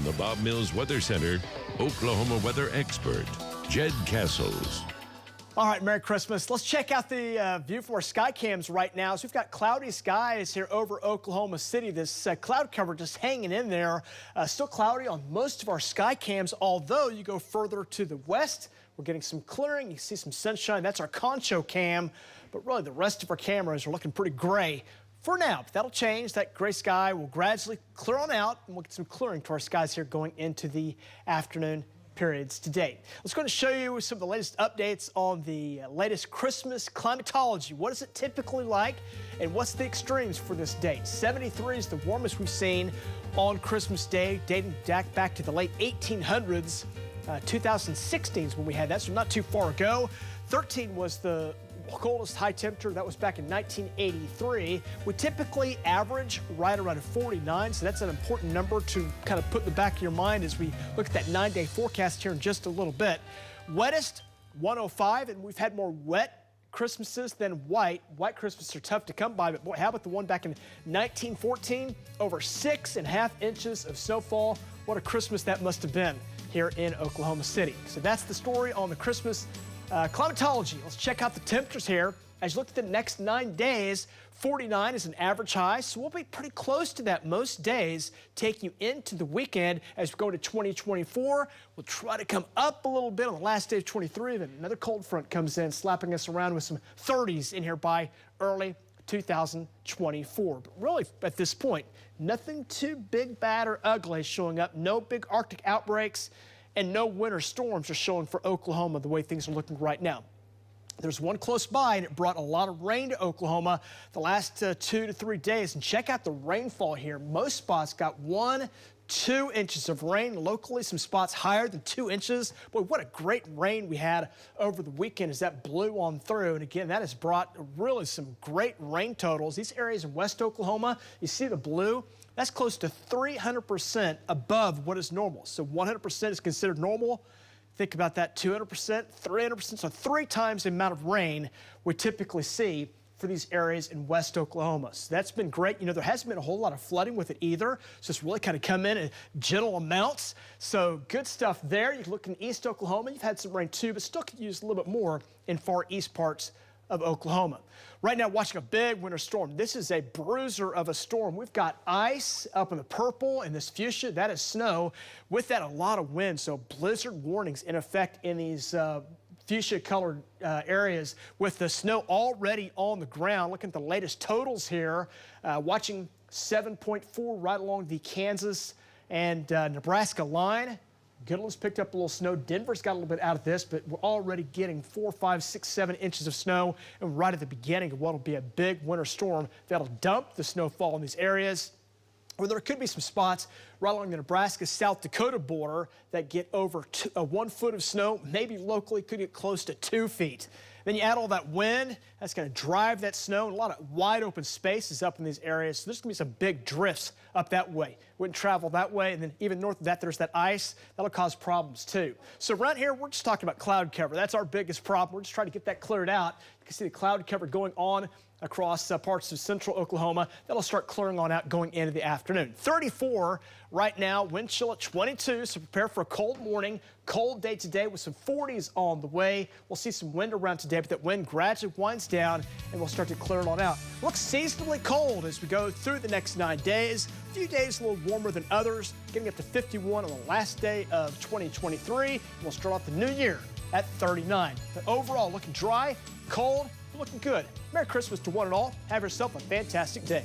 the Bob Mills Weather Center, Oklahoma weather expert, Jed Castles. All right, Merry Christmas. Let's check out the view from our sky cams right now. So we've got cloudy skies here over Oklahoma City. This cloud cover just hanging in there. Still cloudy on most of our sky cams, although you go further to the west, we're getting some clearing. You see some sunshine. That's our Concho cam. But really, the rest of our cameras are looking pretty gray for now. But that'll change. That gray sky will gradually clear on out, and we'll get some clearing to our skies here going into the afternoon periods to date. Let's go and show you some of the latest updates on the latest Christmas climatology. What is it typically like, and what's the extremes for this date? 73 is the warmest we've seen on Christmas Day, dating back to the late 1800s. 2016 is when we had that, so not too far ago. 13 was the coldest high temperature. That was back in 1983. We typically average right around 49, so that's an important number to kind of put in the back of your mind as we look at that 9-day forecast here in just a little bit. Wettest, 105, and we've had more wet Christmases than white. White Christmases are tough to come by, but boy, how about the one back in 1914? Over 6.5 inches of snowfall. What a Christmas that must have been here in Oklahoma City. So that's the story on the Christmas climatology. Let's check out the temperatures here. As you look at the next 9 days, 49 is an average high, so we'll be pretty close to that most days, taking you into the weekend. As we go to 2024, we'll try to come up a little bit on the last day of 23, then another cold front comes in, slapping us around with some 30s in here by early 2024. But really, at this point, nothing too big, bad, or ugly showing up. No big Arctic outbreaks, and no winter storms are showing for Oklahoma the way things are looking right now. There's one close by, and it brought a lot of rain to Oklahoma the last 2 to 3 days. And check out the rainfall here. Most spots got 1-2 inches of rain. Locally, some spots higher than 2 inches. Boy, what a great rain we had over the weekend as that blew on through. And again, that has brought really some great rain totals. These areas in West Oklahoma, you see the blue? That's close to 300% above what is normal. So 100% is considered normal. Think about that, 200%, 300%, so 3 times the amount of rain we typically see for these areas in West Oklahoma. So that's been great. You know, there hasn't been a whole lot of flooding with it either, so it's really kind of come in gentle amounts. So good stuff there. You look in East Oklahoma, you've had some rain too, but still could use a little bit more in far east parts of Oklahoma. Right now, watching a big winter storm. This is a bruiser of a storm. We've got ice up in the purple and this fuchsia, that is snow. With that, a lot of wind, so blizzard warnings in effect in these fuchsia colored areas with the snow already on the ground. Looking at the latest totals here, watching 7.4 right along the Kansas and Nebraska line. Goodland's picked up a little snow. Denver's got a little bit out of this, but we're already getting 4, 5, 6, 7 inches of snow, and right at the beginning of what will be a big winter storm that'll dump the snowfall in these areas. Or there could be some spots right along the Nebraska-South Dakota border that get over 1 foot of snow, maybe locally could get close to 2 feet. Then you add all that wind, that's going to drive that snow, and a lot of wide open spaces up in these areas. So there's going to be some big drifts up that way. Wouldn't travel that way, and then even north of that, there's that ice. That'll cause problems too. So around here, we're just talking about cloud cover. That's our biggest problem. We're just trying to get that cleared out. You can see the cloud cover going on across parts of central Oklahoma. That'll start clearing on out going into the afternoon. 34 right now, wind chill at 22, so prepare for a cold morning. Cold day today with some 40s on the way. We'll see some wind around today, but that wind gradually winds down and we'll start to clear it on out. Looks seasonably cold as we go through the next 9 days. A few days a little warmer than others, getting up to 51 on the last day of 2023. We'll start off the new year at 39. But overall, looking dry, cold, looking good. Merry Christmas to one and all. Have yourself a fantastic day.